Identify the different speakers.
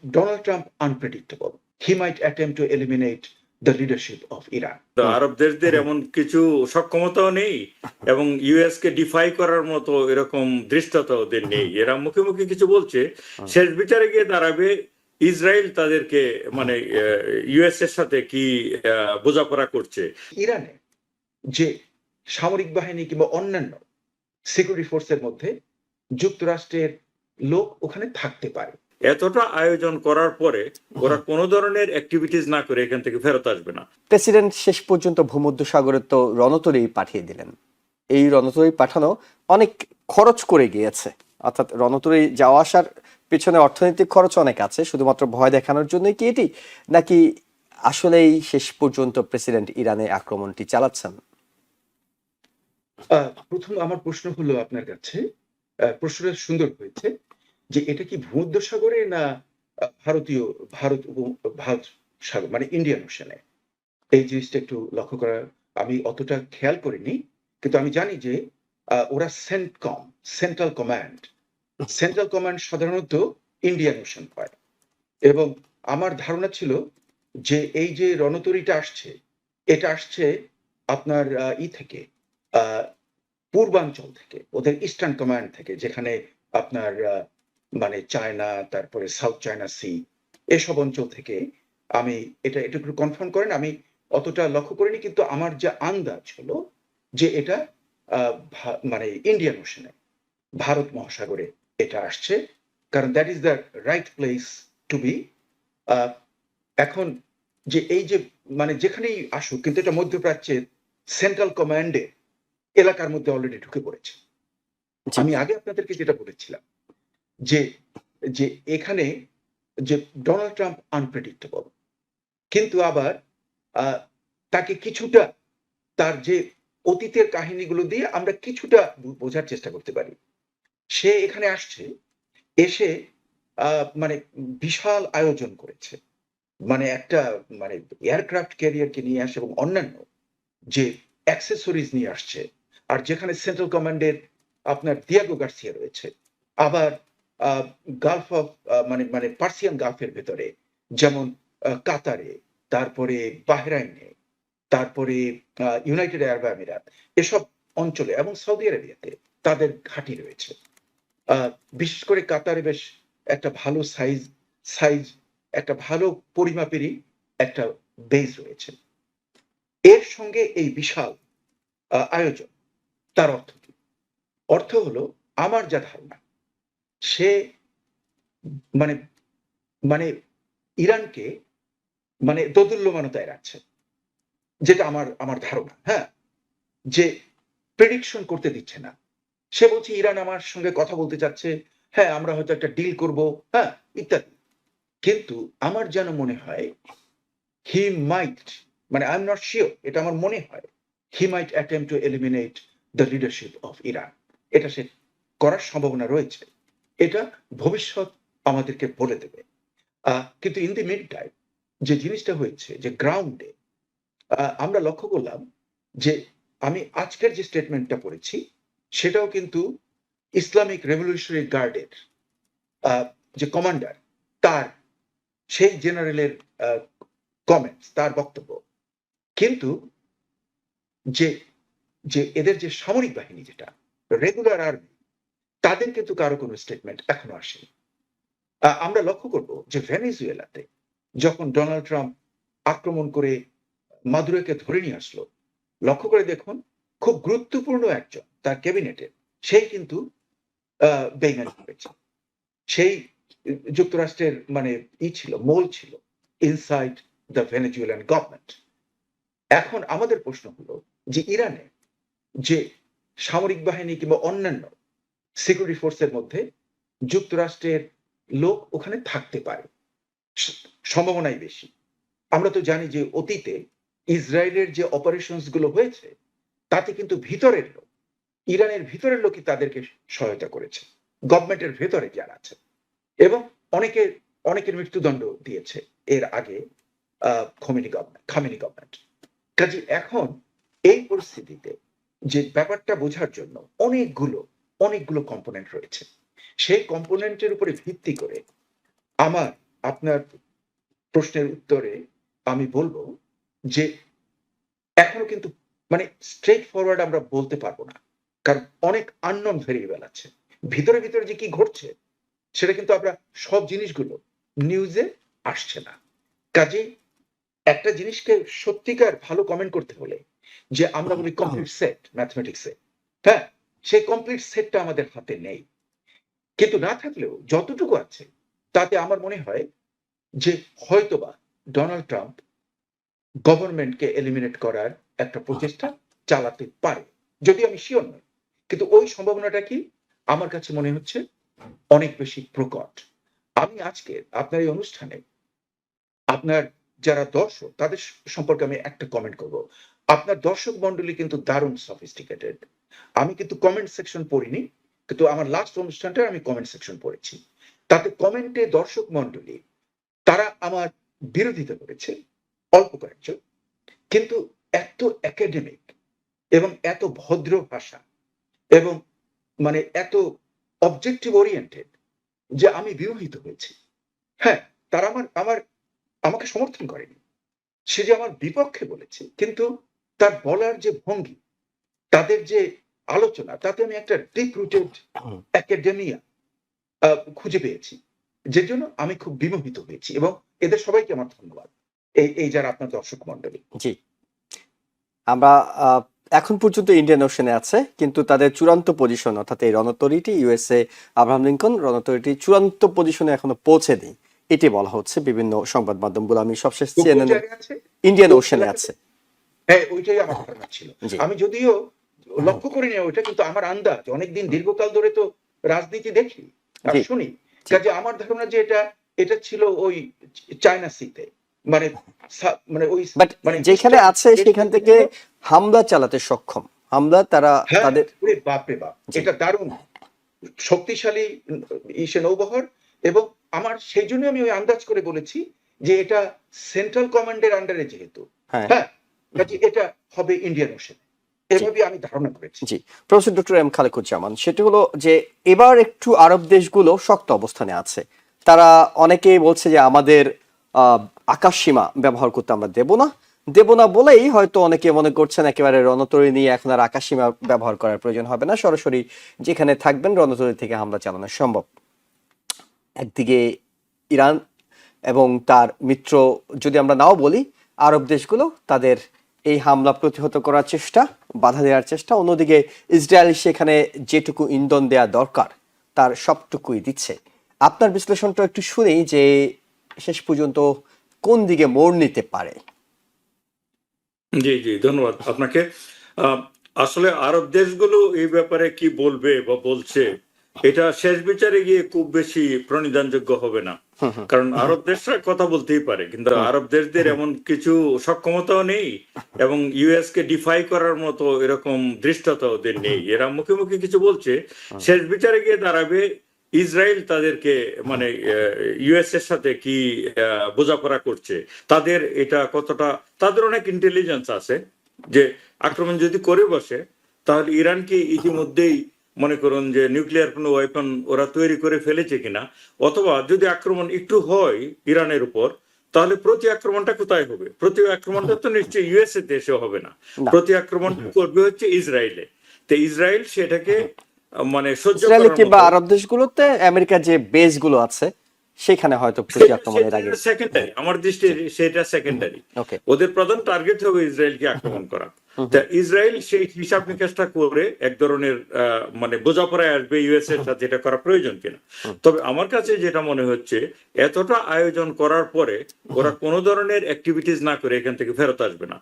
Speaker 1: Donald Trump unpredictable. He might attempt to eliminate the leadership of Iran.
Speaker 2: আরব দেশদের এমন কিছু সক্ষমতাও নেই এবং ইউএস কে defy করার মতো এরকম দৃষ্টতা ওদের নেই। এরা মুখে মুখে কিছু বলছে, শেষ বিচারে গিয়ে দাঁড়াবে ইসরায়েল তাদেরকে মানে ইউএস এর সাথে কি বোঝাপড়া করছে।
Speaker 1: ইরানে যে সামরিক বাহিনী কিংবা অন্যান্য সিকিউরিটি ফোর্সের মধ্যে যুক্তরাষ্ট্রের লোক ওখানে থাকতে পারে।
Speaker 2: এতটা আয়োজন করার পরে ওরা কোনো ধরনের অ্যাক্টিভিটিস না করে এখান থেকে ফেরত আসবে না।
Speaker 3: প্রেসিডেন্ট শেষ পর্যন্ত ভূমধ্যসাগরে তো রণতরী পাঠিয়ে দিলেন। এই রণতরী পাঠানো অনেক খরচ করে গিয়েছে, অর্থাৎ রণতরী যাওয়া আসার পেছনে অর্থনৈতিক খরচ অনেক আছে, শুধুমাত্র ভয় দেখানোর জন্যই কি এটি, নাকি আসলেই শেষ পর্যন্ত প্রেসিডেন্ট ইরানে আক্রমণটি চালাচ্ছেন?
Speaker 1: প্রথম আমার প্রশ্ন হলো আপনার কাছে, প্রশ্নটা সুন্দর হয়েছে যে এটা কি ভূমধ্যসাগরে না ভারত সাগর মানে ইন্ডিয়ান ওশানে, এই জিনিসটা একটু লক্ষ্য করা আমি অতটা খেয়াল করিনি, কিন্তু আমি জানি যে ওরা সেন্ট্রাল কমান্ড সাধারণত ইন্ডিয়ান ওশান হয়, এবং আমার ধারণা ছিল যে এই যে রণতরীটা আসছে এটা আসছে আপনার থেকে পূর্বাঞ্চল থেকে, ওদের ইস্টার্ন কমান্ড থেকে, যেখানে আপনার মানে চায়না, তারপরে সাউথ চায়না সি, এসব অঞ্চল থেকে। আমি এটা একটু কনফার্ম করেন, আমি অতটা লক্ষ্য করিনি, কিন্তু আমার যে আন্দাজ হলো যে এটা মানে ইন্ডিয়ান ওশানে, ভারত মহাসাগরে এটা আসছে, কারণ that is the right place to be. এখন যে এই যে মানে যেখানেই আসুক, কিন্তু এটা মধ্যপ্রাচ্যের সেন্ট্রাল কমান্ডে এলাকার মধ্যে অলরেডি ঢুকে পড়েছে। আমি আগে আপনাদেরকে যেটা বলেছিলাম যে যে এখানে যে ডোনাল্ড ট্রাম্প আনপ্রেডিক্টেবল, কিন্তু আবার তাকে কিছুটা তার যে অতীতের কাহিনীগুলো দিয়ে আমরা কিছুটা বোঝার চেষ্টা করতে পারি। সে এখানে আসছে, এসে মানে বিশাল আয়োজন করেছে, মানে একটা মানে এয়ারক্রাফট ক্যারিয়ারকে নিয়ে আসে এবং অন্যান্য যে অ্যাক্সেসরিজ নিয়ে আসছে, আর যেখানে সেন্ট্রাল কমান্ডের আপনার দিয়াগো গার্সিয়া রয়েছে, আবার গালফ অফ মানে পার্সিয়ান গালফের ভেতরে যেমন কাতারে, তারপরে বাহরাইনে, তারপরে ইউনাইটেড আরব আমিরাত, এসব অঞ্চলে এবং সৌদি আরবিয়াতে তাদের ঘাঁটি রয়েছে। বিশেষ করে কাতারে বেশ একটা ভালো সাইজ একটা ভালো পরিমাপেরই একটা বেস রয়েছে। এর সঙ্গে এই বিশাল আয়োজন, তার অর্থ কি? অর্থ হলো আমার যা ধারণা, সে মানে মানে ইরানকে মানে দোদুল্যমানতায় রাখছে, যেটা আমার ধারণা। হ্যাঁ, যে প্রেডিকশন করতে দিচ্ছে না। সে বলছে ইরান আমার সঙ্গে কথা বলতে চাচ্ছে, হ্যাঁ আমরা হয়তো একটা ডিল করব, হ্যাঁ ইত্যাদি। কিন্তু আমার যেন মনে হয় হি মাইট, মানে আই এম নট শিওর, এটা আমার মনে হয় he might attempt to eliminate the leadership of Iran. এটা সে করার সম্ভাবনা রয়েছে, এটা ভবিষ্যৎ আমাদেরকে বলে দেবে। কিন্তু ইন দি মিড টাইম যে জিনিসটা হয়েছে যে গ্রাউন্ডে আমরা লক্ষ্য করলাম যে আমি আজকের যে স্টেটমেন্টটা পড়েছি সেটাও কিন্তু ইসলামিক রেভলিউশনারি গার্ডের যে কমান্ডার, তার সেই জেনারেলের কমেন্টস, তার বক্তব্য। কিন্তু যে যে এদের যে সামরিক বাহিনী, যেটা রেগুলার আর্মি, তাদের কিন্তু কারো কোনো স্টেটমেন্ট এখনো আসেনি। আমরা লক্ষ্য করব যে ভেনেজুয়েলাতে যখন ডোনাল্ড ট্রাম্প আক্রমণ করে মাদুরোকে ধরে নিয়ে আসলো, লক্ষ্য করে দেখুন খুব গুরুত্বপূর্ণ একজন তার ক্যাবিনেটের, সেই কিন্তু বেইমানি করেছে, সেই যুক্তরাষ্ট্রের মানে ছিল, মোল ছিল ইনসাইড দ্য ভেনেজুয়েলান গভর্নমেন্ট। এখন আমাদের প্রশ্ন হলো যে ইরানে যে সামরিক বাহিনী কিংবা অন্যান্য সিকিউরিটি ফোর্সের মধ্যে যুক্তরাষ্ট্রের লোক ওখানে থাকতে পারে, সম্ভাবনাই বেশি। আমরা তো জানি যে অতীতে ইসরায়েলের যে অপারেশনস গুলো হয়েছে, তাতে কিন্তু ভিতরের লোক, ইরানের ভিতরের লোকই তাদেরকে সহায়তা করেছে, গভর্নমেন্টের ভেতরে যারা আছে, এবং অনেকের মৃত্যুদণ্ড দিয়েছে এর আগে খামেনি গভর্নমেন্ট। কাজে এখন এই পরিস্থিতিতে যে ব্যাপারটা বোঝার জন্য অনেকগুলো কম্পোনেন্ট রয়েছে, সেই কম্পোনেন্টের উপরে ভিত্তি করে আমার আপনার প্রশ্নের উত্তরে আমি বলবো যে এখনো কিন্তু মানে স্ট্রেট ফরওয়ার্ড আমরা বলতে পারবো না, কারণ অনেক আননোন ভেরিয়েবল আছে। ভিতরে ভিতরে যে কি ঘটছে সেটা কিন্তু আমরা সব জিনিসগুলো নিউজে আসছে না। কাজেই একটা জিনিসকে সত্যিকার ভালো কমেন্ট করতে হলে যে আমরা বলি কমপ্লিট সেট ম্যাথমেটিক্সে, হ্যাঁ, সেই কমপ্লিট সেটটা আমাদের হাতে নেই। কিন্তু না থাকলেও যতটুকু আছে তাতে আমার মনে হয় যে হয়তোবা ডোনাল্ড ট্রাম্প গভর্নমেন্টকে এলিমিনেট করার একটা প্রচেষ্টা চালাতে পারে, যদি আমি শিওর নই, কিন্তু ওই সম্ভাবনাটা কি আমার কাছে মনে হচ্ছে অনেক বেশি প্রকট। আমি আজকে আপনার এই অনুষ্ঠানে আপনার যারা দর্শক তাদের সম্পর্কে আমি একটা কমেন্ট করব। আপনার দর্শক মন্ডলী কিন্তু দারুণ সফিস্টিকেটেড। আমি কিন্তু কমেন্ট সেকশন পড়িনি, কিন্তু আমার লাস্ট অনুষ্ঠানটা আমি কমেন্ট সেকশন পড়েছি। তাতে কমেন্টে দর্শক মন্ডলী তারা আমার বিরোধিতা করেছে অল্প কয়েকজন, কিন্তু এত একাডেমিক এবং এত ভদ্র ভাষা এবং মানে এত অবজেক্টিভ ওরিয়েন্টেড যে আমি বিমোহিত হয়েছি। হ্যাঁ, তারা আমাকে সমর্থন করেনি, সে যে আমার বিপক্ষে বলেছে, কিন্তু তার বলার যে ভঙ্গি, তাদের যে আলোচনা, তাতে আমি একটা ডিপ রুটেড একাডেমিয়া খুঁজে পেয়েছি, যে জন্য আমি খুব বিমোহিত হয়েছি। এবং এদের সবাইকে আমার ধন্যবাদ, এই যারা আপনার দর্শক মন্ডলী।
Speaker 3: জি, আমরা এখন পর্যন্ত ইন্ডিয়ান ওশনে আছে, কিন্তু তাদের চূড়ান্ত পজিশন অর্থাৎ এই রণতরীটি ইউএসএ আব্রাহাম লিঙ্কন রণতরীটি চূড়ান্ত পজিশনে এখনো পৌঁছেনি, এটি বলা হচ্ছে বিভিন্ন সংবাদ মাধ্যমগুলো। আমি সবশেষ সিএনএন ইন্ডিয়ান ওশনে আছে।
Speaker 1: হ্যাঁ, ওইটাই আমার ধারণা ছিল।
Speaker 3: জি।
Speaker 1: আমি যদিও লক্ষ্য করিনি ওইটা, কিন্তু আমার আন্দাজ, অনেকদিন দীর্ঘকাল ধরে তো রাজনীতি দেখি আর
Speaker 3: জি।
Speaker 1: শুনি, কাজে আমার ধারণা যে এটা ছিল ওই চায়না সিতে, মানে মানে ওই
Speaker 3: বাট
Speaker 1: মানে
Speaker 3: যেখানে আছে সেখান থেকে হামলা চালাতে সক্ষম। হামলা তারা
Speaker 1: হ্যাঁ,
Speaker 3: তাদের
Speaker 1: ওরে বাপ রে বাপ,
Speaker 3: জি।
Speaker 1: এটা দারুণ শক্তিশালী ইসে নৌবহর। এবং আমার সেই জন্য আমি ওই আন্দাজ করে বলেছি যে এটা সেন্ট্রাল কমান্ডের আন্ডারে যেহেতু,
Speaker 3: হ্যাঁ
Speaker 1: হ্যাঁ, কাজে এটা হবে ইন্ডিয়ান ওশন, এভাবে আমি ধারণা করেছি।
Speaker 3: জি, প্রফেসর ডক্টর এম খালেকুজ্জামান, সেটি হলো যে এবার একটু আরব দেশগুলো শক্ত অবস্থানে আছে। তারা অনেকেই বলছে যে আমাদের আকাশ সীমা ব্যবহার করতে আমরা দেব না বলেই হয়তো অনেকে মনে করছেন একেবারে রণতরী নিয়ে এখন আর আকাশ সীমা ব্যবহার করার প্রয়োজন হবে না, সরাসরি যেখানে থাকবেন রণতরী থেকে হামলা চালানো সম্ভব। একদিকে ইরান এবং তার মিত্র, যদি আমরা নাও বলি আরব দেশগুলো, তাদের এই হামলা প্রতিহত করার চেষ্টা, বাধা দেওয়ার চেষ্টা। অন্যদিকে ইসরায়েল সেখানে যেটুকু ইন্ধন দেওয়া দরকার তার সবটুকুই দিচ্ছে। আপনার বিশ্লেষণটা একটু শুনি যে শেষ পর্যন্ত কোন দিকে মোড় নিতে পারে।
Speaker 2: জি জি, ধন্যবাদ আপনাকে। আসলে আরব দেশগুলো এই ব্যাপারে কি বলবে বা বলছে, এটা শেষ বিচারে গিয়ে খুব বেশি প্রণিধানযোগ্য হবে না। কারণ আরব দেশরা কথা বলতেই পারে, কিন্তু আরব দেশদের এমন কিছু সক্ষমতাও নেই এবং ইউএস কে ডিফাই করার মতো এরকম দৃষ্টতা ওদের নেই। এরা মুখে মুখে কিছু বলছে, শেষ বিচারে গিয়ে দাঁড়াবে ইসরায়েল তাদেরকে মানে ইউএস এর সাথে কি বোঝাপড়া করছে, তাদের এটা কতটা, তাদের অনেক ইন্টেলিজেন্স আছে যে আক্রমণ যদি করে বসে তাহলে ইরান কি ইতিমধ্যেই মনে করুন যে নিউক্লিয়ার কোনো ওয়েপন ওরা তৈরি করে ফেলেছে কিনা, অথবা যদি আক্রমণ একটু হয় ইরানের উপর, তাহলে প্রতি আক্রমণটা কোথায় হবে? প্রতি আক্রমণটা তো নিশ্চয়ই ইউএসএ দেশে হবে না, প্রতি আক্রমণটা করবে হচ্ছে ইসরায়েলে। তো ইসরায়েল সেটাকে মানে সহ্য
Speaker 3: ইসরায়েল
Speaker 2: করার
Speaker 3: কিংবা
Speaker 2: মতো,
Speaker 3: আরব দেশগুলোতে আমেরিকার যে বেস গুলো আছে সেখানে হয়তো প্রতি আক্রমণের আগে
Speaker 2: সেকেন্ডারি, আমার দৃষ্টিতে সেটা সেকেন্ডারি।
Speaker 3: ওকে,
Speaker 2: ওদের প্রধান টার্গেট হবে ইসরায়েলকে আক্রমণ করা। তা ইসরায়েল সেই হিসাব নিকাশটা করে এক ধরনের মানে বোঝাপড়ায় আসবে ইউএস এর সাথে, এটা করা প্রয়োজন কিনা। তবে আমার কাছে যেটা মনে হচ্ছে, এতটা আয়োজন করার পরে ওরা কোনো ধরনের অ্যাক্টিভিটিস না করে এখান থেকে ফেরত আসবে না।